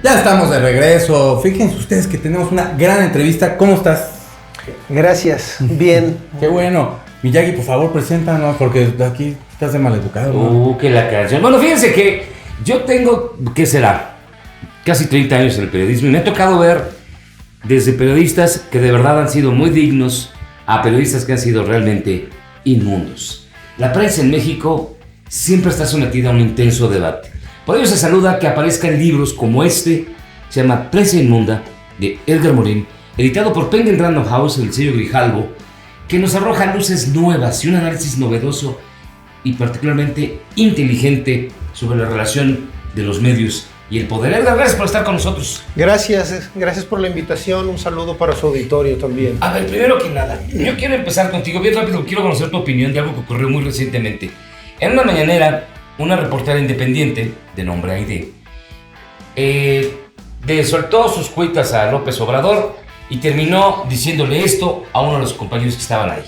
Ya estamos de regreso. Fíjense ustedes que tenemos una gran entrevista. ¿Cómo estás? Gracias, bien. Qué bueno. Miyagi, por favor, preséntanos, porque aquí estás de maleducado, ¿no? Que la canción. Bueno, fíjense que yo tengo, ¿qué será? Casi 30 años en el periodismo y me ha tocado ver desde periodistas que de verdad han sido muy dignos a periodistas que han sido realmente inmundos. La prensa en México siempre está sometida a un intenso debate. Por ello se saluda que aparezcan libros como este, se llama Prensa Inmunda, de Edgar Morin, editado por Penguin Random House, el sello Grijalbo, que nos arroja luces nuevas y un análisis novedoso y particularmente inteligente sobre la relación de los medios y el poder. Edgar, gracias por estar con nosotros. Gracias por la invitación. Un saludo para su auditorio también. A ver, primero que nada, yo quiero empezar contigo bien rápido. Quiero conocer tu opinión de algo que ocurrió muy recientemente. En una mañanera, una reportera independiente de nombre Aide soltó sus cuitas a López Obrador y terminó diciéndole esto a uno de los compañeros que estaban ahí.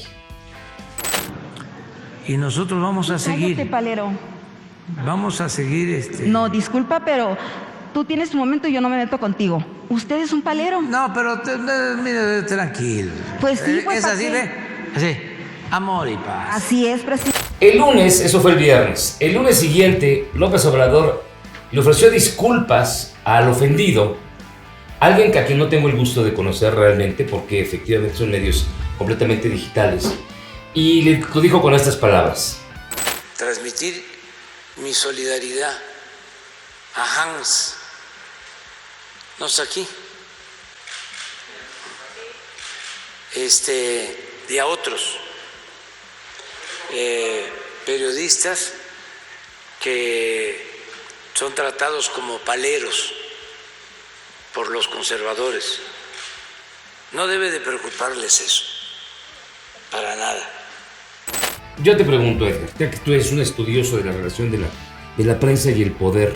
Y nosotros vamos a seguir. Cállate, palero. Vamos a seguir No, disculpa, pero tú tienes tu momento y yo no me meto contigo. Usted es un palero. No, pero mire, tranquilo. Pues sí, pues, es ¿para así, qué? ¿ve? Así, amor y paz. Así es, presidente. El lunes, eso fue el viernes, el lunes siguiente, López Obrador le ofreció disculpas al ofendido, alguien que a quien no tengo el gusto de conocer realmente, porque efectivamente son medios completamente digitales, y le dijo con estas palabras: Transmitir mi solidaridad a Hans, no está aquí, y a otros periodistas que son tratados como paleros por los conservadores. No debe de preocuparles eso, para nada. Yo te pregunto, Edgar, ya que tú eres un estudioso de la relación de la prensa y el poder,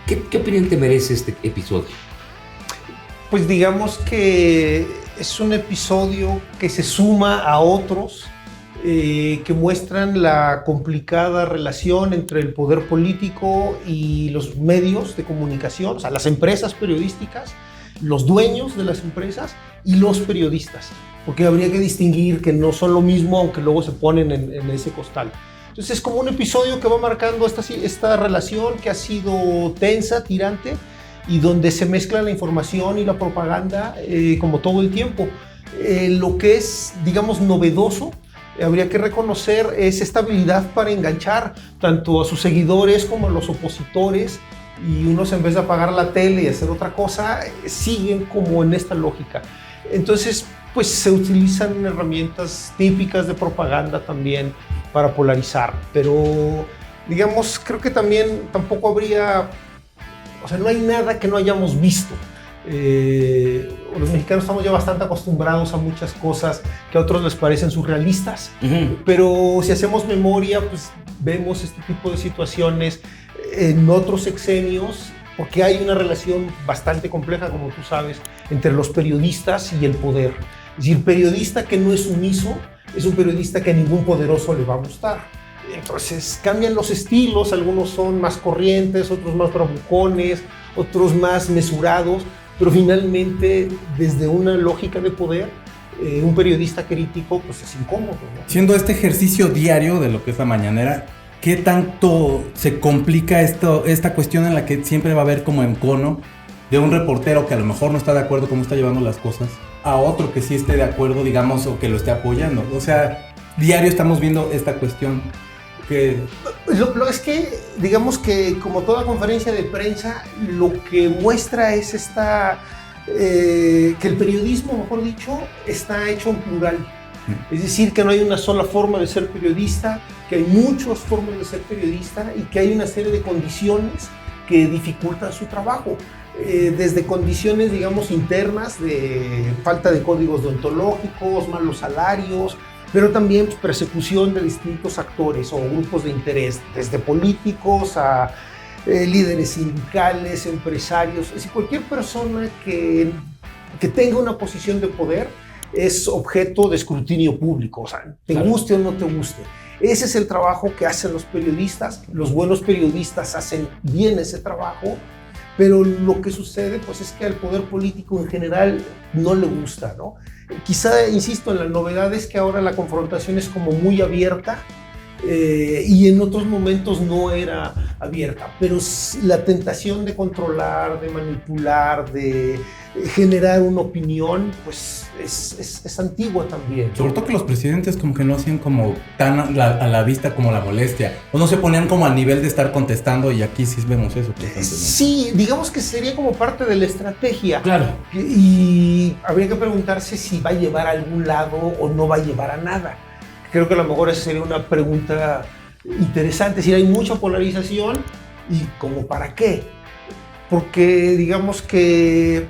¿qué opinión te merece este episodio? Pues digamos que es un episodio que se suma a otros que muestran la complicada relación entre el poder político y los medios de comunicación, o sea, las empresas periodísticas, los dueños de las empresas y los periodistas, porque habría que distinguir que no son lo mismo, aunque luego se ponen en ese costal. Entonces es como un episodio que va marcando esta relación que ha sido tensa, tirante, y donde se mezcla la información y la propaganda como todo el tiempo. Lo que es, digamos, novedoso, habría que reconocer, es esta habilidad para enganchar tanto a sus seguidores como a los opositores, y unos, en vez de apagar la tele y hacer otra cosa, siguen como en esta lógica. Entonces, pues se utilizan herramientas típicas de propaganda también para polarizar, pero digamos, creo que también tampoco habría, o sea, no hay nada que no hayamos visto. Los mexicanos estamos ya bastante acostumbrados a muchas cosas que a otros les parecen surrealistas, pero si hacemos memoria, pues vemos este tipo de situaciones en otros sexenios, porque hay una relación bastante compleja, como tú sabes, entre los periodistas y el poder. Es decir, el periodista que no es sumiso es un periodista que a ningún poderoso le va a gustar. Entonces cambian los estilos, algunos son más corrientes, otros más bravucones, otros más mesurados, pero finalmente desde una lógica de poder, un periodista crítico pues es incómodo, ¿no? Siendo este ejercicio diario de lo que es la mañanera, ¿qué tanto se complica esta cuestión en la que siempre va a haber como encono de un reportero que a lo mejor no está de acuerdo cómo está llevando las cosas a otro que sí esté de acuerdo, digamos, o que lo esté apoyando? O sea, diario estamos viendo esta cuestión que... Es que, digamos que como toda conferencia de prensa, lo que muestra es que el periodismo, mejor dicho, está hecho en plural. Es decir, que no hay una sola forma de ser periodista, que hay muchas formas de ser periodista y que hay una serie de condiciones que dificultan su trabajo. Desde condiciones, digamos, internas de falta de códigos deontológicos, malos salarios, pero también persecución de distintos actores o grupos de interés, desde políticos a líderes sindicales, empresarios. Es decir, cualquier persona que tenga una posición de poder es objeto de escrutinio público, o sea, te guste o no te guste. Ese es el trabajo que hacen los periodistas. Los buenos periodistas hacen bien ese trabajo, pero lo que sucede pues es que al poder político en general no le gusta, ¿no? Quizá, insisto, en la novedad es que ahora la confrontación es como muy abierta, y en otros momentos no era abierta, pero la tentación de controlar, de manipular, de generar una opinión, pues es antigua también. Sobre todo que los presidentes como que no hacían como tan a la vista como la molestia, o no se ponían como al nivel de estar contestando, y aquí sí vemos eso constantemente. Sí, digamos que sería como parte de la estrategia. Claro. Y habría que preguntarse si va a llevar a algún lado o no va a llevar a nada. Creo que a lo mejor esa sería una pregunta interesante. Si hay mucha polarización, ¿y como para qué? Porque digamos que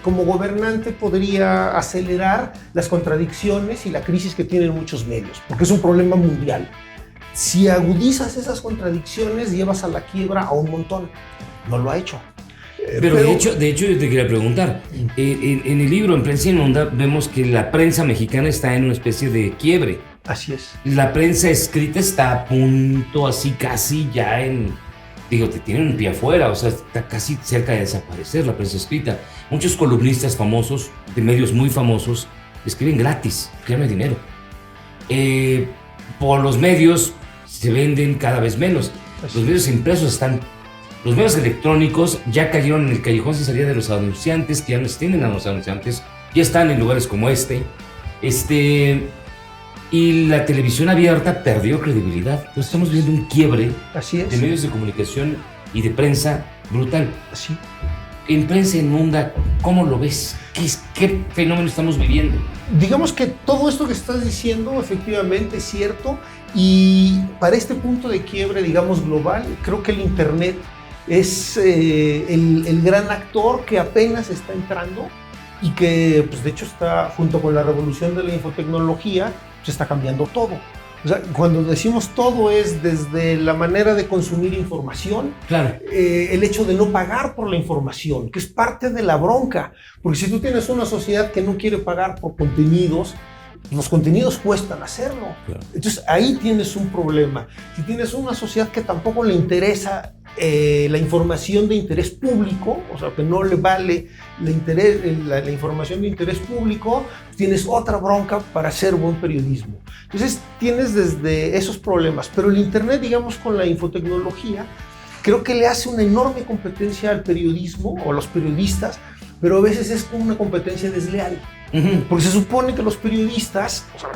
como gobernante, podría acelerar las contradicciones y la crisis que tienen muchos medios, porque es un problema mundial. Si agudizas esas contradicciones, llevas a la quiebra a un montón. No lo ha hecho. Pero de hecho yo te quería preguntar, en el libro En Prensa Inunda vemos que la prensa mexicana está en una especie de quiebre. Así es. La prensa escrita está a punto, así casi ya te tienen un pie afuera, o sea, está casi cerca de desaparecer la prensa escrita. Muchos columnistas famosos, de medios muy famosos, escriben gratis, que no hay dinero. Por los medios se venden cada vez menos. Los medios impresos los medios electrónicos ya cayeron en el callejón sin salida de los anunciantes, que ya no extienden a los anunciantes, ya están en lugares como y la televisión abierta perdió credibilidad. Entonces estamos viendo un quiebre Así es. de medios de comunicación y de prensa brutal. Así. En Prensa Inunda, ¿cómo lo ves? ¿Qué fenómeno estamos viviendo? Digamos que todo esto que estás diciendo efectivamente es cierto, y para este punto de quiebre, digamos, global, creo que el Internet es el gran actor que apenas está entrando y que, pues, de hecho, está junto con la revolución de la infotecnología, se está cambiando todo. O sea, cuando decimos todo es desde la manera de consumir información, Claro. el hecho de no pagar por la información, que es parte de la bronca, porque si tú tienes una sociedad que no quiere pagar por contenidos, los contenidos cuestan hacerlo. Claro. Entonces ahí tienes un problema. Si tienes una sociedad que tampoco le interesa la información de interés público, o sea, que no le vale la información de interés público, tienes otra bronca para hacer buen periodismo. Entonces tienes desde esos problemas, pero el Internet, digamos, con la infotecnología, creo que le hace una enorme competencia al periodismo o a los periodistas, pero a veces es como una competencia desleal. Uh-huh. Porque se supone que los periodistas, o sea,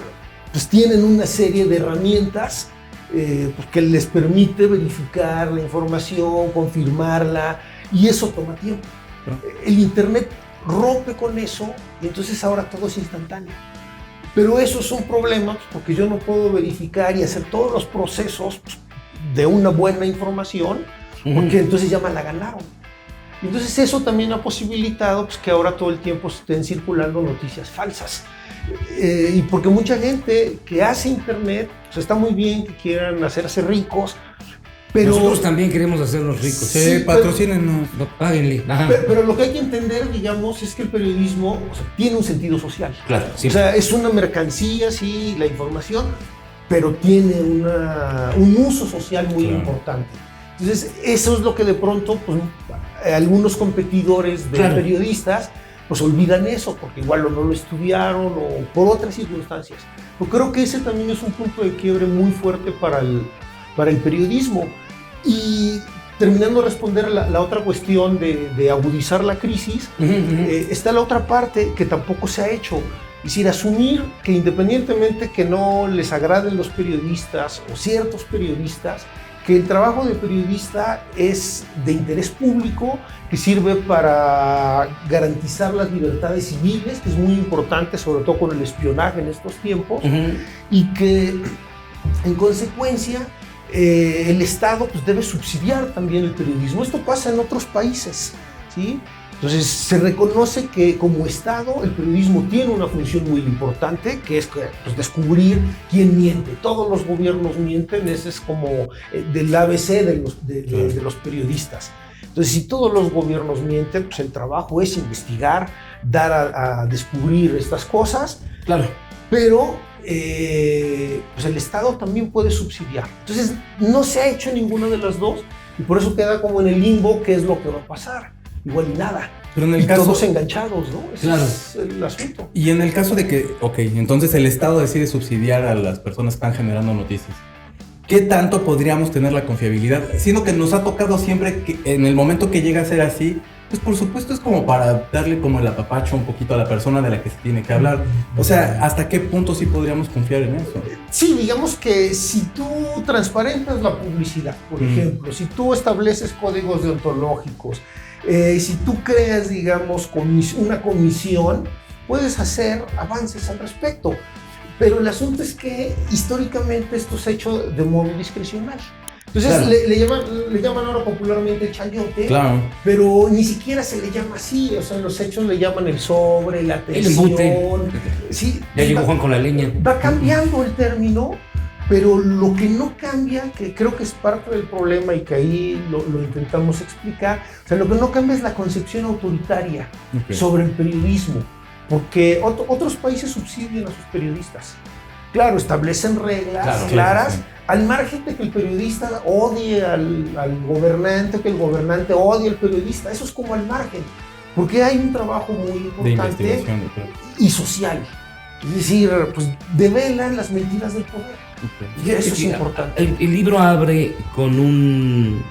pues tienen una serie de herramientas pues que les permite verificar la información, confirmarla, y eso toma tiempo. El Internet rompe con eso y entonces ahora todo es instantáneo. Pero eso es un problema, pues, porque yo no puedo verificar y hacer todos los procesos, pues, de una buena información, porque entonces ya me la ganaron. Entonces eso también ha posibilitado, pues, que ahora todo el tiempo estén circulando noticias falsas. Y porque mucha gente que hace Internet, pues, está muy bien que quieran hacerse ricos, pero nosotros también queremos hacernos ricos. Sí, patrocínenos. No, páguenle. Ajá. pero lo que hay que entender, digamos, es que el periodismo, o sea, tiene un sentido social. Claro, sí. O sea, es una mercancía, sí, la información, pero tiene un uso social muy importante. Entonces, eso es lo que de pronto, pues, algunos competidores de periodistas, pues, olvidan eso, porque igual no lo estudiaron o por otras circunstancias. Yo creo que ese también es un punto de quiebre muy fuerte para el periodismo. Y terminando de responder la otra cuestión de agudizar la crisis, está la otra parte que tampoco se ha hecho. Es decir, asumir que independientemente que no les agraden los periodistas o ciertos periodistas, que el trabajo de periodista es de interés público, que sirve para garantizar las libertades civiles, que es muy importante, sobre todo con el espionaje en estos tiempos, y que en consecuencia el Estado, pues, debe subsidiar también el periodismo. Esto pasa en otros países, ¿sí? Entonces se reconoce que como Estado el periodismo tiene una función muy importante, que es, pues, descubrir quién miente. Todos los gobiernos mienten, ese es como del ABC de los periodistas. Entonces, si todos los gobiernos mienten, pues el trabajo es investigar, dar a descubrir estas cosas. Claro. Pero pues el Estado también puede subsidiar. Entonces, no se ha hecho ninguna de las dos. y por eso queda como en el limbo qué es lo que va a pasar, igual y nada. Pero en el y caso, todos enganchados, ¿no? Ese Claro. es el asunto. y en el caso de que, ok, entonces el Estado decide subsidiar a las personas que están generando noticias, ¿qué tanto podríamos tener la confiabilidad? Siendo que nos ha tocado siempre que en el momento que llega a ser así, pues por supuesto es como para darle como el apapacho un poquito a la persona de la que se tiene que hablar. O sea, ¿hasta qué punto sí podríamos confiar en eso? Sí, digamos que si tú transparentas la publicidad, por ejemplo, si tú estableces códigos deontológicos, si tú creas, digamos, una comisión, puedes hacer avances al respecto. Pero el asunto es que históricamente esto se ha hecho de modo discrecional. Entonces Claro. le llaman ahora popularmente chayote, Claro. pero ni siquiera se le llama así. O sea, en los hechos le llaman el sobre, la El embute. atención. Sí, Ya llegó Juan con la leña. va cambiando el término, pero lo que no cambia, que creo que es parte del problema y que ahí lo intentamos explicar, o sea, lo que no cambia es la concepción autoritaria Ok. sobre el periodismo, porque otros países subsidian a sus periodistas. Claro, establecen reglas Claro, claras, sí, sí. al margen de que el periodista odie al gobernante, que el gobernante odie al periodista, eso es como al margen, porque hay un trabajo muy De importante investigación, yo creo. y social. Es decir, pues develan las mentiras del poder. Ok. Y eso es Sí, importante. El libro abre con un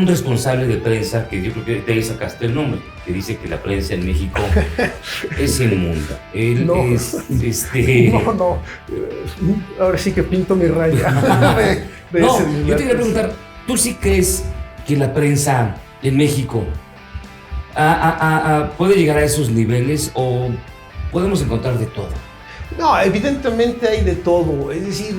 responsable de prensa, que yo creo que de ahí sacaste el nombre, que dice que la prensa en México es inmunda. Él No. es, No, ahora sí que pinto mi raya. de No, ese yo te quería preguntar, ¿tú sí crees que la prensa en México puede llegar a esos niveles o podemos encontrar de todo? No, evidentemente hay de todo. Es decir,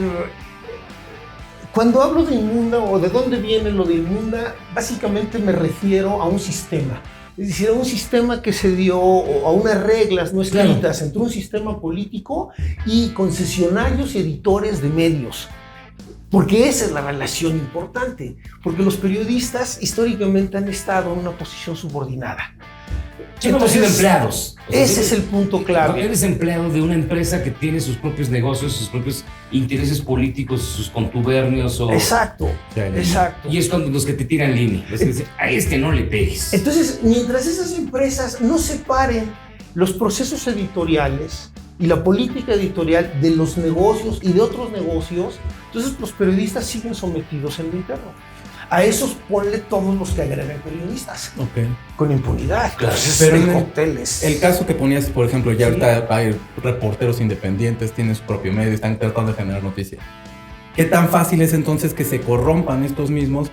cuando hablo de inmunda o de dónde viene lo de inmunda, básicamente me refiero a un sistema. Es decir, a un sistema que se dio, o a unas reglas no escritas entre un sistema político y concesionarios y editores de medios. Porque esa es la relación importante. Porque los periodistas históricamente han estado en una posición subordinada. Siempre hemos sido empleados. O sea, Ese es el punto clave. Eres empleado de una empresa que tiene sus propios negocios, sus propios intereses políticos, sus contubernios. Exacto, Ya, ya. exacto. Y es cuando los que te tiran línea. Los que dicen, ahí es que no le pegues. Entonces, mientras esas empresas no separen los procesos editoriales y la política editorial de los negocios y de otros negocios, entonces los periodistas siguen sometidos en lo interno. A esos ponle todos los que agregan periodistas, Ok. con impunidad. Claro. Pero hay en el- cócteles. El caso que ponías, por ejemplo, ya Sí. ahorita hay reporteros independientes, tienen su propio medio, están tratando de generar noticias. ¿Qué tan fácil es entonces que se corrompan estos mismos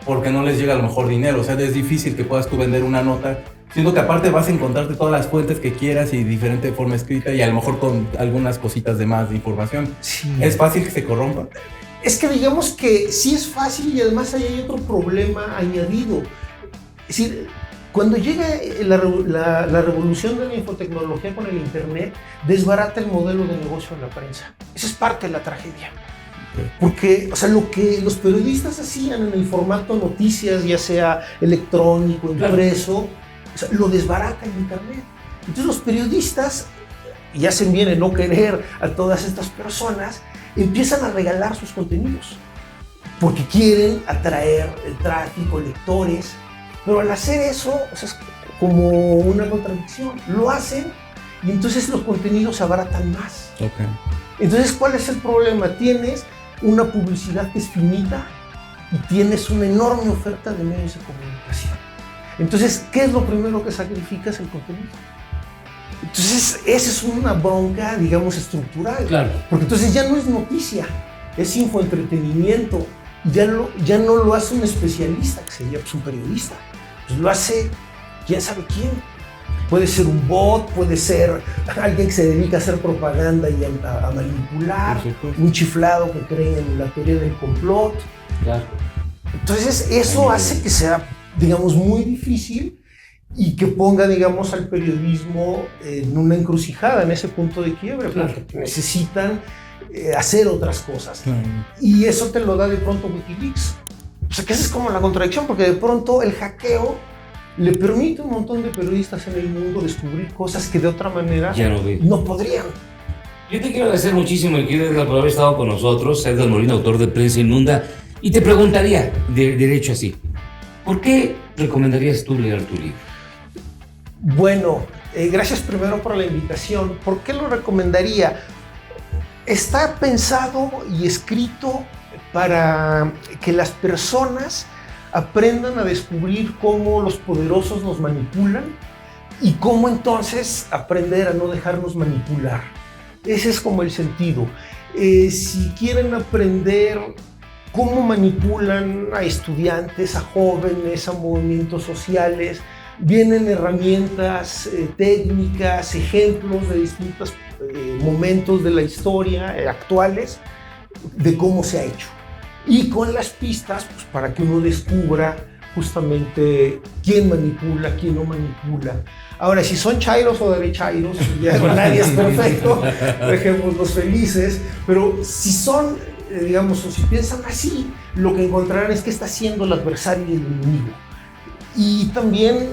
porque no les llega a lo mejor dinero? O sea, es difícil que puedas tú vender una nota, siendo que aparte vas a encontrarte todas las fuentes que quieras y diferente forma escrita y a lo mejor con algunas cositas de más de información. Sí. ¿Es fácil que se corrompan? Es que digamos que sí es fácil y además ahí hay otro problema añadido. Es decir, cuando llega la revolución de la infotecnología con el Internet, desbarata el modelo de negocio de la prensa. Esa es parte de la tragedia. Porque, o sea, lo que los periodistas hacían en el formato noticias, ya sea electrónico, impreso, o sea, lo desbarata el Internet. Entonces los periodistas, y hacen bien en no querer a todas estas personas, empiezan a regalar sus contenidos. Porque quieren atraer el tráfico, lectores. Pero al hacer eso, o sea, es como una contradicción. Lo hacen y entonces los contenidos se abaratan más. Ok. Entonces, ¿cuál es el problema? Tienes una publicidad que es finita y tienes una enorme oferta de medios de comunicación. Entonces, ¿qué es lo primero que sacrificas? El contenido. Entonces, esa es una bronca, digamos, estructural. Claro. Porque entonces ya no es noticia, es infoentretenimiento. Ya no lo hace un especialista, que sería pues, un periodista. Pues lo hace quién sabe quién. Puede ser un bot, puede ser alguien que se dedica a hacer propaganda y a manipular, Por supuesto. un chiflado que cree en la teoría del complot. Claro. Entonces eso hace que sea, digamos, muy difícil y que ponga, digamos, al periodismo en una encrucijada, en ese punto de quiebre, Claro. porque necesitan hacer otras cosas. Claro. Y eso te lo da de pronto Wikileaks. O sea, que esa es como la contradicción, porque de pronto el hackeo le permite a un montón de periodistas en el mundo descubrir cosas que de otra manera Ya no vi. no podrían. Yo te quiero agradecer muchísimo, querido Edgar, por haber estado con nosotros. Edgar Molina, autor de Prensa Inmunda. Y te preguntaría, derecho así, ¿por qué recomendarías tú leer tu libro? Bueno, gracias primero por la invitación. ¿Por qué lo recomendaría? Está pensado y escrito para que las personas aprendan a descubrir cómo los poderosos nos manipulan y cómo entonces aprender a no dejarnos manipular. Ese es como el sentido. Si quieren aprender cómo manipulan a estudiantes, a jóvenes, a movimientos sociales, vienen herramientas, técnicas, ejemplos de distintos momentos de la historia actuales de cómo se ha hecho. Y con las pistas, pues, para que uno descubra justamente quién manipula, quién no manipula. Ahora, si son chairos o derechairos, ya nadie es perfecto, dejemos los felices, pero si son, digamos, o si piensan así, lo que encontrarán es que está haciendo el adversario y el enemigo. Y también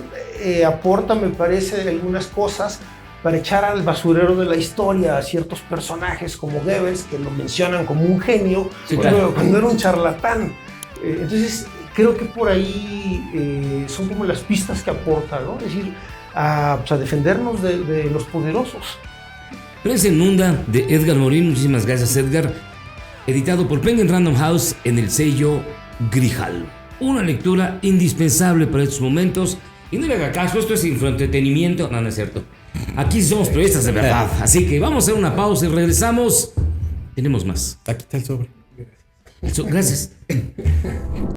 aporta, me parece, algunas cosas para echar al basurero de la historia a ciertos personajes como Goebbels, que lo mencionan como un genio, sí, claro, cuando era un charlatán. Entonces, creo que por ahí son como las pistas que aporta, ¿no? Es decir, a defendernos de los poderosos. Prensa Inmunda de Edgar Morin, muchísimas gracias, Edgar. Editado por Penguin Random House en el sello Grijalbo. Una lectura indispensable para estos momentos. Y no le haga caso, esto es infoentretenimiento. No, no es cierto. Aquí somos periodistas de verdad. Así que vamos a hacer una pausa y regresamos. Tenemos más. Aquí está el sobre. Gracias.